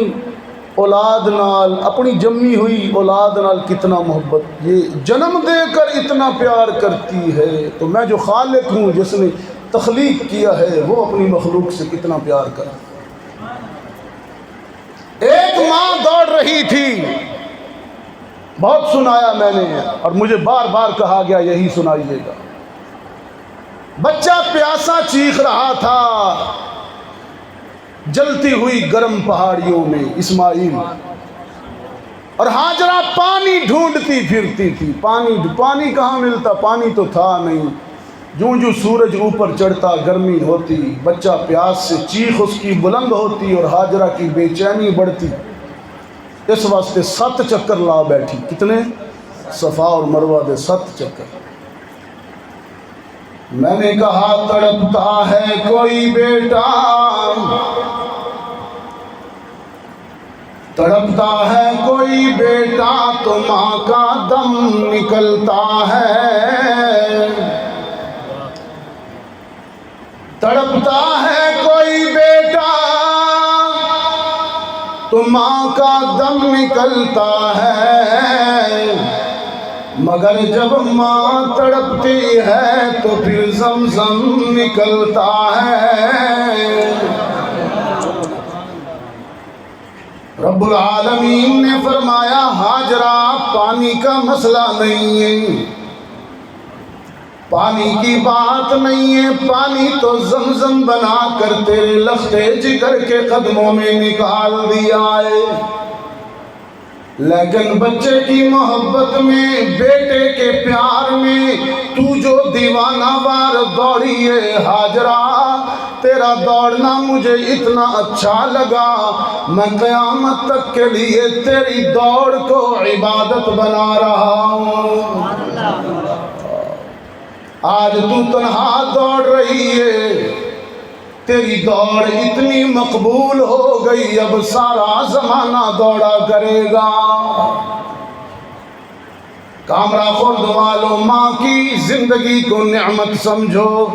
اولاد نال، اپنی جمی ہوئی اولاد نال کتنا محبت، یہ جنم دے کر اتنا پیار کرتی ہے، تو میں جو خالق ہوں جس نے تخلیق کیا ہے وہ اپنی مخلوق سے کتنا پیار کرتا. ایک ماں دوڑ رہی تھی، بہت سنایا میں نے اور مجھے بار بار کہا گیا یہی سنائیے گا. بچہ پیاسا چیخ رہا تھا جلتی ہوئی گرم پہاڑیوں میں، اسماعیل، اور ہاجرہ پانی ڈھونڈتی پھرتی تھی. پانی کہاں ملتا، پانی تو تھا نہیں. جوں جوں سورج اوپر چڑھتا گرمی ہوتی، بچہ پیاس سے چیخ اس کی بلند ہوتی اور ہاجرہ کی بے چینی بڑھتی. اس واسطے 7 چکر لا بیٹھی. کتنے؟ صفا اور مروہ دے 7 چکر. میں نے کہا تڑپتا ہے کوئی بیٹا، تڑپتا ہے کوئی بیٹا تو ماں کا دم نکلتا ہے. تڑپتا ہے کوئی بیٹا تو ماں کا دم نکلتا ہے، مگر جب ماں تڑپتی ہے تو پھر زمزم نکلتا ہے. رب العالمین نے فرمایا ہاجرہ پانی کا مسئلہ نہیں ہے، پانی کی بات نہیں ہے، پانی تو زمزم بنا کر تیرے لختے جگر کے قدموں میں نکال دیا ہے. لیکن بچے کی محبت میں، بیٹے کے پیار میں تو جو دیوانہ وار دوڑی ہے ہاجرہ، تیرا دوڑنا مجھے اتنا اچھا لگا، میں قیامت تک کے لیے تیری دوڑ کو عبادت بنا رہا ہوں. آج تو تنہا دوڑ رہی ہے، تیری دوڑ اتنی مقبول ہو گئی اب سارا زمانہ دوڑا کرے گا. کامرا خورد والوں، ماں کی زندگی کو نعمت سمجھو.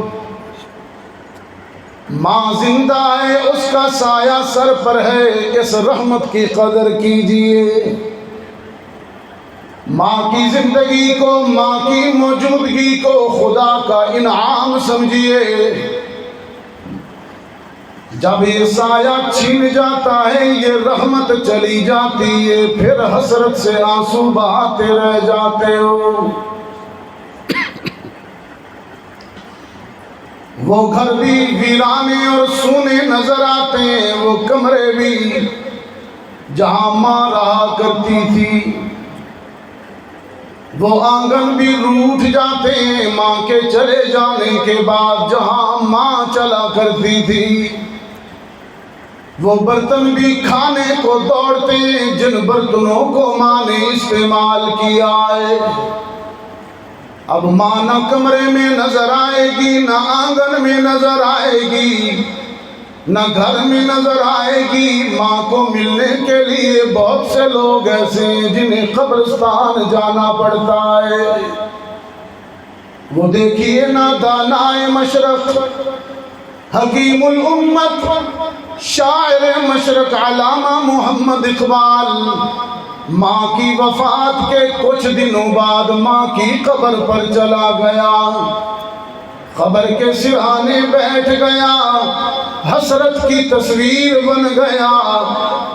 ماں زندہ ہے، اس کا سایہ سر پر ہے، اس رحمت کی قدر کیجئے. ماں کی زندگی کو، ماں کی موجودگی کو خدا کا انعام سمجھیے. جب یہ سایہ چھین جاتا ہے، یہ رحمت چلی جاتی ہے، پھر حسرت سے آنسو بہاتے رہ جاتے ہو. وہ گھر بھی ویرانے اور سونے نظر آتے ہیں، وہ کمرے بھی جہاں ماں رہا کرتی تھی، وہ آنگن بھی روٹھ جاتے ہیں ماں کے چلے جانے کے بعد جہاں ماں چلا کرتی تھی. وہ برتن بھی کھانے کو دوڑتے ہیں جن برتنوں کو ماں نے استعمال کیا ہے. اب ماں نہ کمرے میں نظر آئے گی، نہ آنگن میں نظر آئے گی، نہ گھر میں نظر آئے گی. ماں کو ملنے کے لیے بہت سے لوگ ایسے ہیں جنہیں قبرستان جانا پڑتا ہے. وہ دیکھیے نا دانائے مشرق، حکیم الامت، شاعر مشرق علامہ محمد اقبال، ماں کی وفات کے کچھ دنوں بعد ماں کی قبر پر چلا گیا. قبر کے سرہانے بیٹھ گیا، حسرت کی تصویر بن گیا.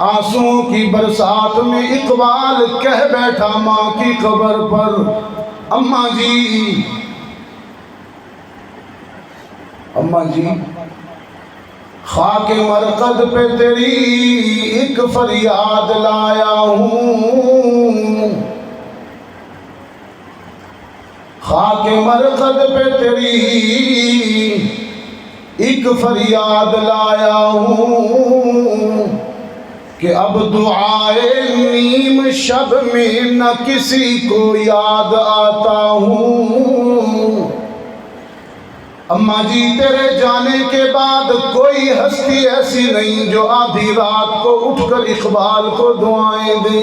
آنسوؤں کی برسات میں اقبال کہہ بیٹھا ماں کی قبر پر، اماں جی، اماں جی خاک مرقد پہ تیری ایک فریاد لایا ہوں، خاک مرقد پہ تیری ایک فریاد لایا ہوں کہ اب دعائے نیم شب میں نہ کسی کو یاد آتا ہوں۔ اماں جی تیرے جانے کے بعد کوئی ہستی ایسی نہیں جو آدھی رات کو اٹھ کر اقبال کو دعائیں دے۔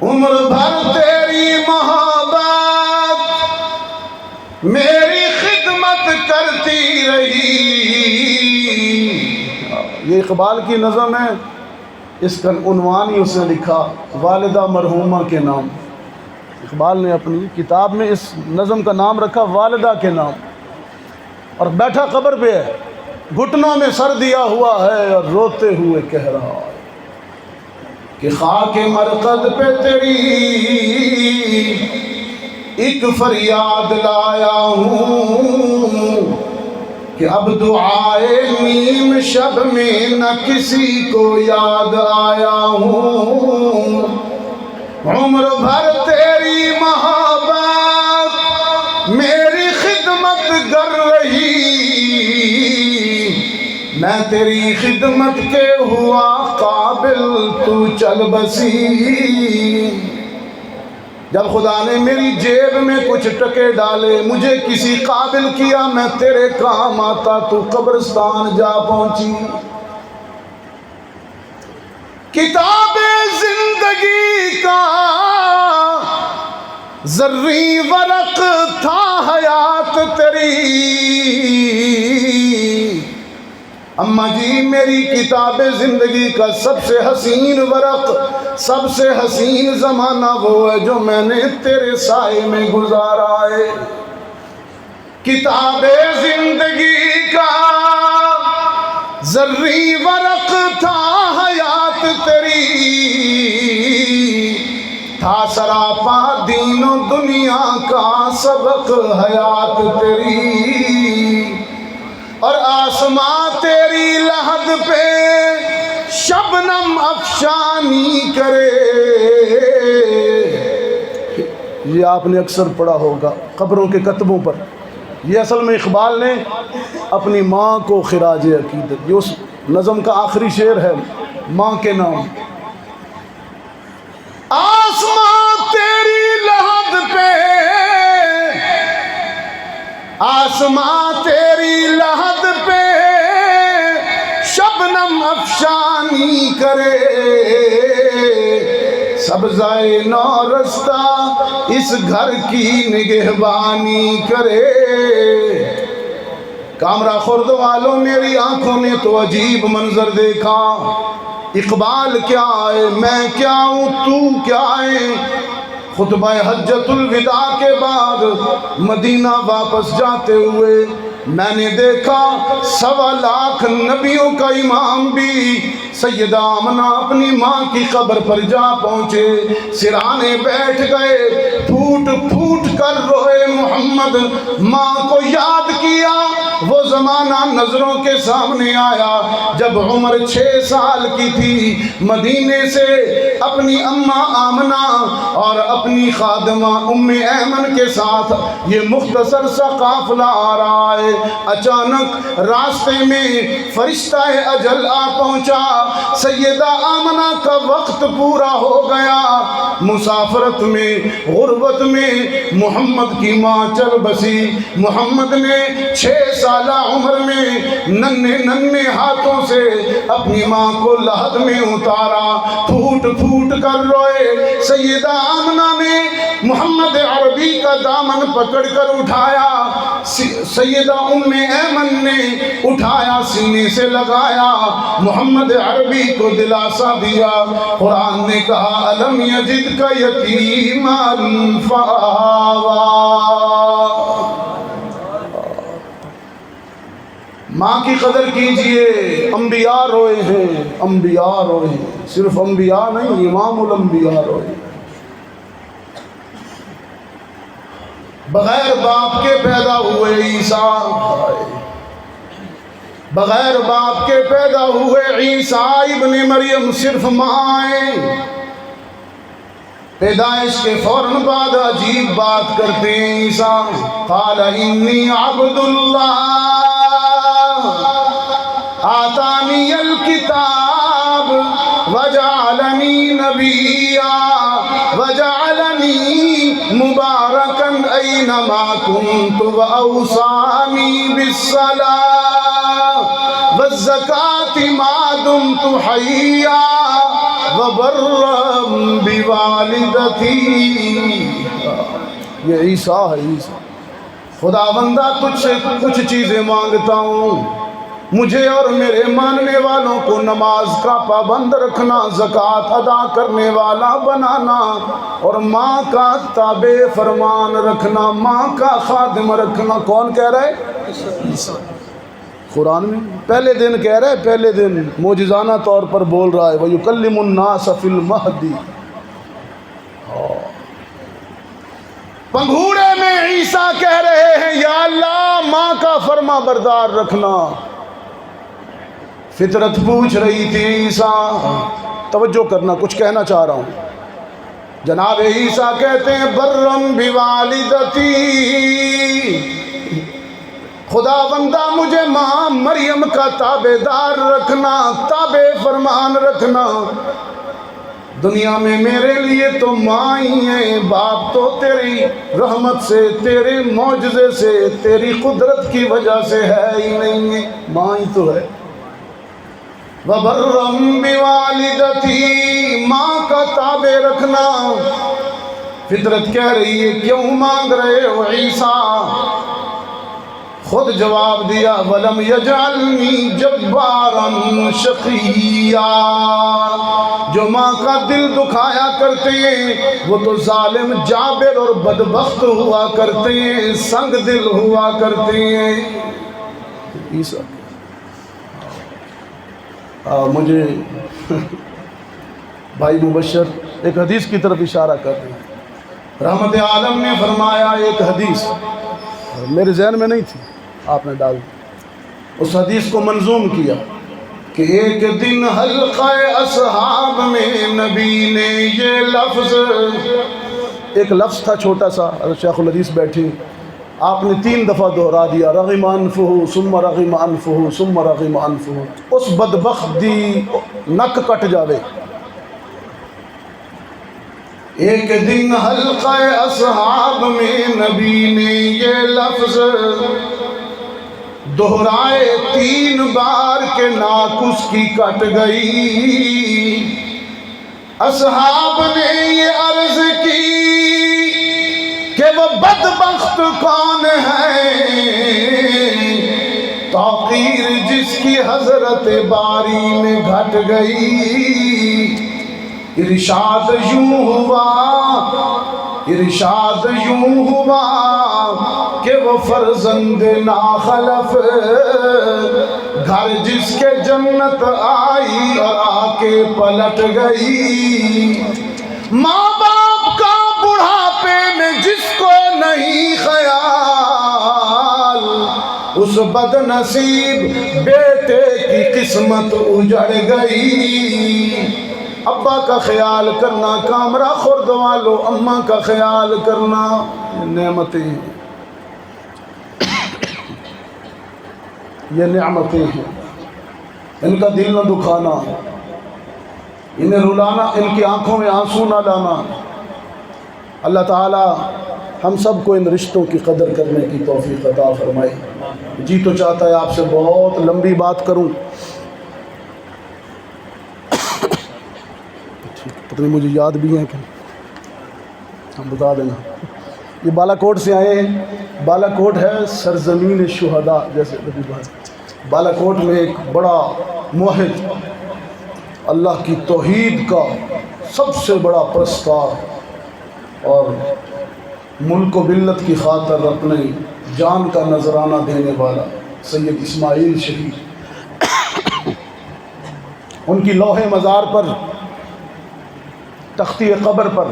عمر بھر تیری محبت میری خدمت کرتی رہی۔ یہ اقبال کی نظم ہے، اس کا عنوان ہی اس نے لکھا والدہ مرحومہ کے نام۔ اقبال نے اپنی کتاب میں اس نظم کا نام رکھا والدہ کے نام، اور بیٹھا قبر پہ ہے، گھٹنوں میں سر دیا ہوا ہے اور روتے ہوئے کہہ رہا ہے کہ خاک مرقد پہ تیری ایک فریاد لایا ہوں کہ اب دعائے نیم شب میں نہ کسی کو یاد آیا ہوں۔ عمر بھر تیری محبت میری خدمت کر رہی، میں تیری خدمت کے ہوا قابل، تو چل بسی۔ جب خدا نے میری جیب میں کچھ ٹکے ڈالے، مجھے کسی قابل کیا، میں تیرے کام آتا، تو قبرستان جا پہنچی۔ کتاب زندگی کا زرعی ورق تھا حیات تیری۔ اماں جی میری کتاب زندگی کا سب سے حسین ورق، سب سے حسین زمانہ وہ ہے جو میں نے تیرے سائے میں گزارا ہے۔ کتاب زندگی کا زرعی ورق تھا حیات تیری، تھا سراپا دین و دنیا کا سبق حیات تیری، اور آسماں تیری لحد پہ شبنم افشانی کرے۔ یہ آپ نے اکثر پڑھا ہوگا قبروں کے کتبوں پر۔ یہ اصل میں اقبال نے اپنی ماں کو خراج عقیدت، یہ اس نظم کا آخری شعر ہے، ماں کے نام۔ آسماں تیری لحد پہ، آسماں تیری لحد پہ شبنم افشانی کرے، سبزائے نو رستہ اس گھر کی نگہبانی کرے۔ کامرہ خرد والوں میری آنکھوں نے تو عجیب منظر دیکھا، اقبال کیا ہے، میں کیا ہوں، تو کیا ہے۔ خطبہ حجت الوداع کے بعد مدینہ واپس جاتے ہوئے میں نے دیکھا 1.25 لاکھ نبیوں کا امام بھی سیدہ آمنہ اپنی ماں کی قبر پر جا پہنچے، سرانے بیٹھ گئے، پھوٹ پھوٹ کر روئے محمد، ماں کو یاد کیا۔ وہ زمانہ نظروں کے سامنے آیا جب عمر 6 سال کی تھی، مدینے سے اپنی اماں آمنہ اور اپنی خادمہ ام ایمن کے ساتھ یہ مختصر سا قافلہ آ رہا ہے۔ اچانک راستے میں فرشتہ اجل آ پہنچا، سیدہ آمنہ کا وقت پورا ہو گیا، مسافرت میں غربت میں محمد کی ماں چل بسی۔ محمد نے 6 سالہ عمر میں ننھے ننھے ہاتھوں سے اپنی ماں کو لحد میں اتارا، پھوٹ پھوٹ کر روئے۔ سیدہ آمنہ نے محمد عربی کا دامن پکڑ کر اٹھایا، سیدہ ام ایمن نے اٹھایا سینے سے لگایا، محمد عربی کو دلاسا دیا۔ قرآن نے کہا الم یجد کا یتیما فآوا۔ ماں کی قدر کیجئے، انبیاء روئے ہیں، انبیاء روئے ہیں، صرف انبیاء نہیں، امام الانبیاء روئے ہیں۔ بغیر باپ کے پیدا ہوئے عیسیٰ، بغیر باپ کے پیدا ہوئے عیسیٰ ابن مریم صرف مائیں پیدائش کے فوراً بعد عجیب بات کرتے ہیں عیسیٰ قال انی عبد اللہ آتانی الکتاب وجعلنی نبیا وجعلنی مبارکا اینما کنت واوصانی بالصلاة والزکاة ما دمت حیا وبرا بوالدتی. یہ عیسیٰ ہے. عیسیٰ خدا بندہ تجھ سے کچھ چیزیں مانگتا ہوں، مجھے اور میرے ماننے والوں کو نماز کا پابند رکھنا، زکوٰۃ ادا کرنے والا بنانا، اور ماں کا تابع فرمان رکھنا، ماں کا خادم رکھنا. کون کہہ رہا ہے؟ قرآن میں پہلے دن کہہ رہا ہے، پہلے دن معجزانہ طور پر بول رہا ہے وَيُكَلِّمُ النَّاسَ فِي الْمَهْدِ. پنگھوڑے میں عیسیٰ کہہ رہے ہیں یا اللہ ماں کا فرما بردار رکھنا. فطرت پوچھ رہی تھی عیسیٰ، توجہ کرنا کچھ کہنا چاہ رہا ہوں. جناب عیسیٰ کہتے ہیں برم بوالدتی، خدا بندہ مجھے ماں مریم کا تابع دار رکھنا، تابع فرمان رکھنا. دنیا میں میرے لیے تو ماں ہی ہے، باپ تو تیری رحمت سے، تیرے معجزے سے، تیری قدرت کی وجہ سے ہے ہی نہیں ہے، ماں ہی تو ہے. وَبَرًّا بِوَالِدَتِي، ماں کا تابع رکھنا. فطرت کہہ رہی ہے کیوں مانگ رہے ہو عیسیٰ؟ خود جواب دیا وَلَمْ يَجْعَلْنِي جَبَّارًا شَقِيًّا. جو ماں کا دل دکھایا کرتے ہیں وہ تو ظالم، جابر اور بدبخت ہوا کرتے ہیں، سنگ دل ہوا کرتے ہیں. عیسیٰ مجھے بھائی مبشر ایک حدیث کی طرف اشارہ کر رہے ہیں. رحمت عالم نے فرمایا ایک حدیث میرے ذہن میں نہیں تھی، آپ نے ڈال اس حدیث کو منظوم کیا کہ ایک دن حلقہ اصحاب میں نبی نے یہ لفظ، ایک لفظ تھا چھوٹا سا، شیخ الحدیث بیٹھے، آپ نے 3 دفعہ دہرا دیا رغم انفہ ثم رغم انفہ ثم رغم انفہ. اس بدبخت دی نک کٹ جاوے. ایک دن حلقہ اصحاب میں نبی نے یہ لفظ دہرائے 3 بار کے ناک اس کی کٹ گئی. اصحاب نے یہ عرض کی کہ وہ بدبخت کون ہے، توقیر جس کی حضرت باری میں گھٹ گئی. ارشاد یوں ہوا، ارشاد یوں ہوا کہ وہ فرزند ناخلف، گھر جس کے جنت آئی اور آ کے پلٹ گئی. ماں باپ کا بڑھاپے میں جس کو نہیں خیال، اس بد نصیب بیٹے کی قسمت اجڑ گئی. ابا کا خیال کرنا کامرہ خورد والو، اماں کا خیال کرنا نعمتیں ہیں، یہ نعمتیں ہیں. ان کا دل نہ دکھانا، انہیں رلانا، ان کی آنکھوں میں آنسو نہ لانا. اللہ تعالی ہم سب کو ان رشتوں کی قدر کرنے کی توفیق عطا فرمائے. جی تو چاہتا ہے آپ سے بہت لمبی بات کروں، پتہ نہیں مجھے یاد بھی ہے کہ ہم بتا دینا. یہ بالا کوٹ سے آئے ہیں. بالا کوٹ ہے سرزمین شہداء، جیسے بالا کوٹ میں ایک بڑا موحد، اللہ کی توحید کا سب سے بڑا پرستار اور ملک و ملت کی خاطر اپنے جان کا نذرانہ دینے والا سید اسماعیل شہید. ان کی لوح مزار پر، تختی قبر پر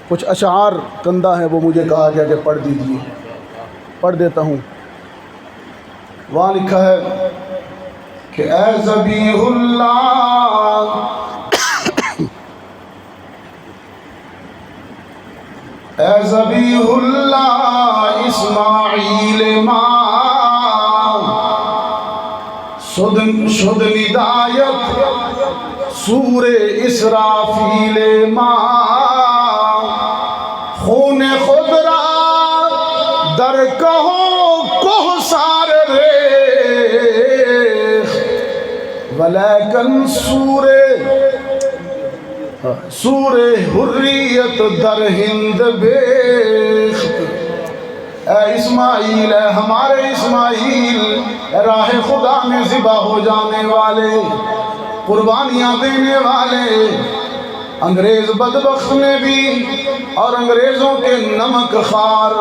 کچھ اشعار کندہ ہیں، وہ مجھے کہا گیا کہ پڑھ دیجیے. پڑھ دیتا ہوں. وہاں لکھا ہے کہ اے ذبیح اللہ، اے ذبیح اللہ اسماعیل ماں شد ندایت سور اسرافیل ماں، خون خود را در کہو کوہ سار ریخ، ولیکن سور حریت در ہند بیخت۔ اے اسماعیل، اے ہمارے اسماعیل، اے راہ خدا میں ذبح ہو جانے والے، قربانیاں دینے والے، انگریز بدبخت نے بھی اور انگریزوں کے نمک خار،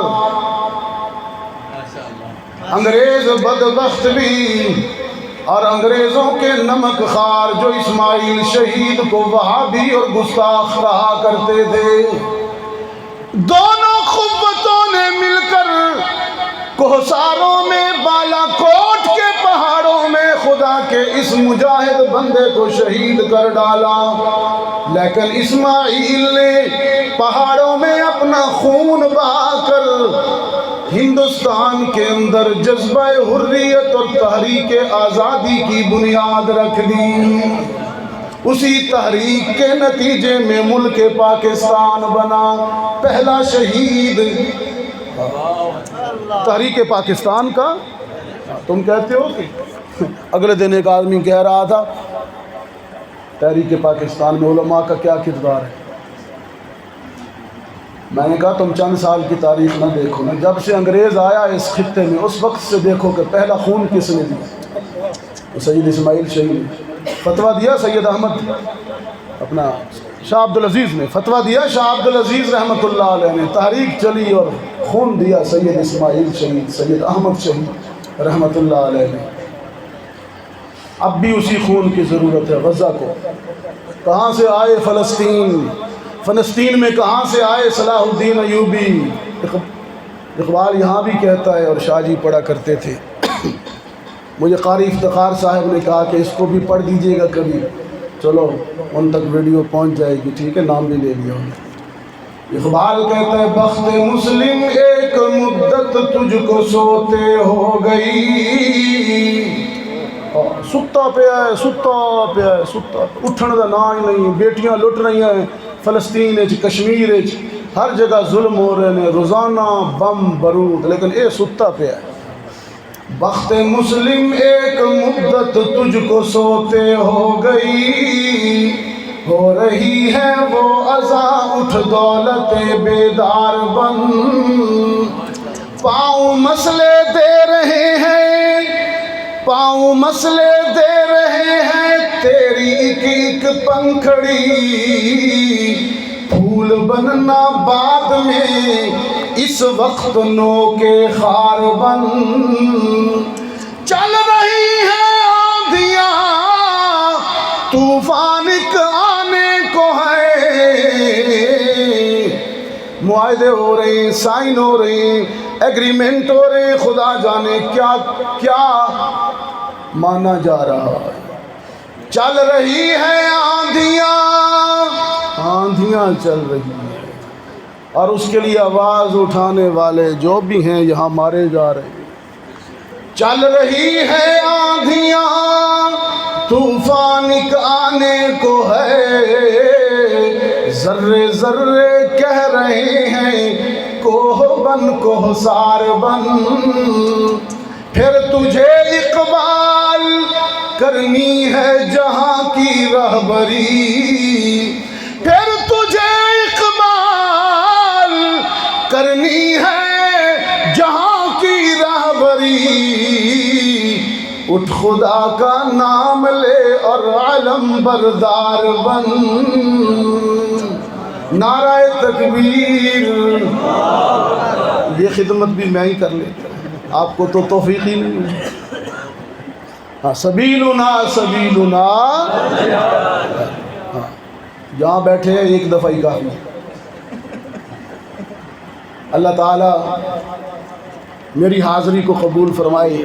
انگریز بدبخت بھی اور انگریزوں کے نمک خار جو اسماعیل شہید کو وہابی اور گستاخ کہا کرتے تھے، دونوں قوتوں نے مل کر کوہساروں میں، بالا کوٹ کے پہاڑوں میں خدا کے اس مجاہد بندے کو شہید کر ڈالا، لیکن اسماعیل نے پہاڑوں میں اپنا خون بہا کر ہندوستان کے اندر جذبہ حریت اور تحریک آزادی کی بنیاد رکھ دی۔ اسی تحریک کے نتیجے میں ملک پاکستان بنا، پہلا شہید تحریک پاکستان کا۔ تم کہتے ہو کہ اگلے دن ایک آدمی کہہ رہا تھا تحریک پاکستان میں علماء کا کیا کردار ہے؟ میں نے کہا تم چند سال کی تاریخ نہ دیکھو نا، جب سے انگریز آیا اس خطے میں اس وقت سے دیکھو کہ پہلا خون کس نے دیا؟ سید اسماعیل شہید نے فتویٰ دیا، سید احمد اپنا شاہ عبدالعزیز نے فتویٰ دیا، شاہ عبدالعزیز رحمۃ اللہ علیہ نے تحریک چلی اور خون دیا، سید اسماعیل شہید، سید احمد شہید رحمۃ اللہ علیہ نے۔ اب بھی اسی خون کی ضرورت ہے غزہ کو۔ کہاں سے آئے فلسطین میں کہاں سے آئے صلاح الدین ایوبی؟ اقبال یہاں بھی کہتا ہے اور شاہ جی پڑھا کرتے تھے۔ مجھے قاری افتخار صاحب نے کہا کہ اس کو بھی پڑھ دیجئے گا کبھی، چلو ان تک ویڈیو پہنچ جائے گی، ٹھیک ہے، نام بھی لے لیا انہوں نے۔ اقبال کہتا ہے بخت مسلم ایک مدت تجھ کو سوتے ہو گئی، ستا پیا ہے اٹھن دا نا ہی نہیں، بیٹیاں لٹ رہی ہیں فلسطین کشمیر ہر جگہ ظلم ہو رہے ہیں، روزانہ بم برود، لیکن اے ستا پیا ہے۔ بخت مسلم ایک مدت تجھ کو سوتے ہو گئی، ہو رہی ہے وہ ازاں اٹھ دولت بیدار بن، پاؤں مسئلے دے رہے ہیں تیری ایک ایک پنکھڑی، پھول بننا بعد میں اس وقت نو کے خار بن، چل رہی ہے آندھیاں طوفان آنے کو ہے، معاہدے ہو رہے ہیں، سائن ہو رہے ہیں، ایگریمنٹ ہو رہے ہیں، خدا جانے کیا کیا مانا جا رہا ہے۔ چل رہی ہے آندھیاں چل رہی ہیں، اور اس کے لیے آواز اٹھانے والے جو بھی ہیں یہاں مارے جا رہے ہیں۔ چل رہی ہے آندھیاں طوفان آنے کو ہے، ذرے ذرے کہہ رہے ہیں کوہ بن کوہسار بن، پھر تجھے اقبال کرنی ہے جہاں کی رہبری، پھر تجھے اقبال کرنی ہے جہاں کی رہبری، اٹھ خدا کا نام لے اور علم بردار بن، نعرہ تکبیر۔ یہ خدمت بھی میں ہی کر لیتا ہوں، آپ کو تو توفیق ہی نہیں ہے۔ سبیلنا جہاں بیٹھے ہیں ایک دفعہ ہی کافی۔ اللہ تعالیٰ میری حاضری کو قبول فرمائے،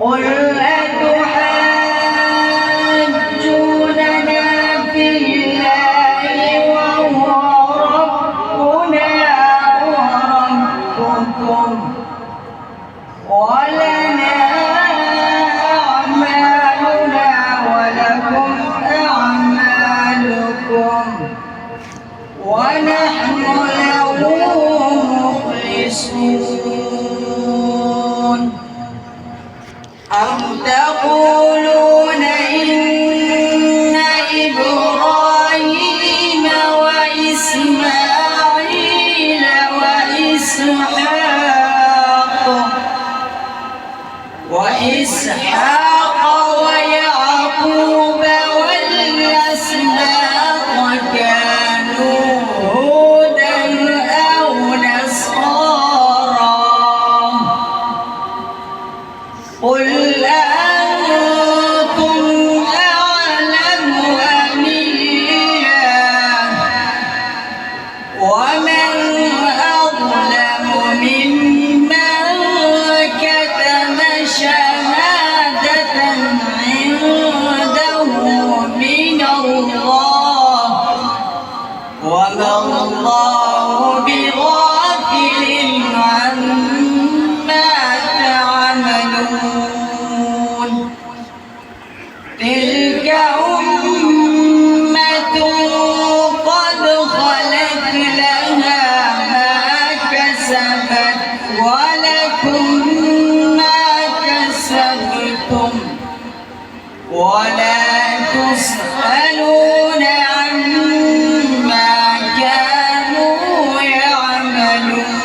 قل أتحاجوننا في الله وهو ربنا وربكم ولنا أعمالنا ولكم أعمالكم ونحن له مخلصون. أم تقولون إن إبراهيم وإسماعيل وإسحاق ويعقوب والأسباط كانوا هودا أو نصارى قل أنتم أعلم أم الله ومن أظلم ممن كتم شهادة عنده من الله وما الله بغافل عما تعملون. تلك أمة قد خلت لها ما كسبت ولكم ما كسبتم ولا تسألون عما كانوا يعملون.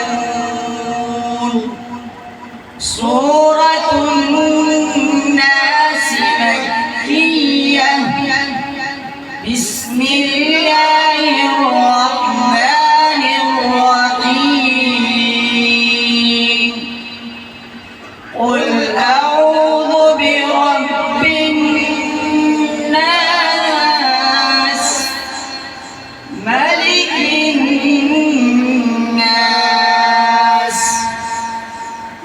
سورة الناس مكية. بسم الله الرحمن الرحيم. قل أعوذ برب الناس ملك الناس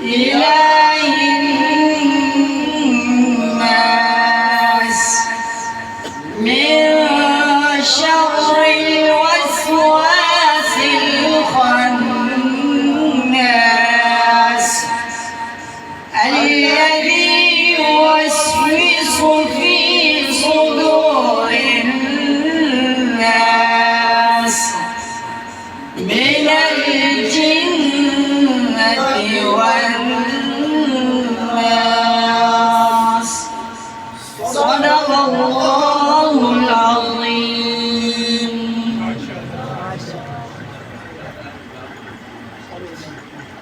إله الناس من شر الوسواس الخناس الذي يوسوس في صدور الناس من الجنة والناس. صدق الله العظيم.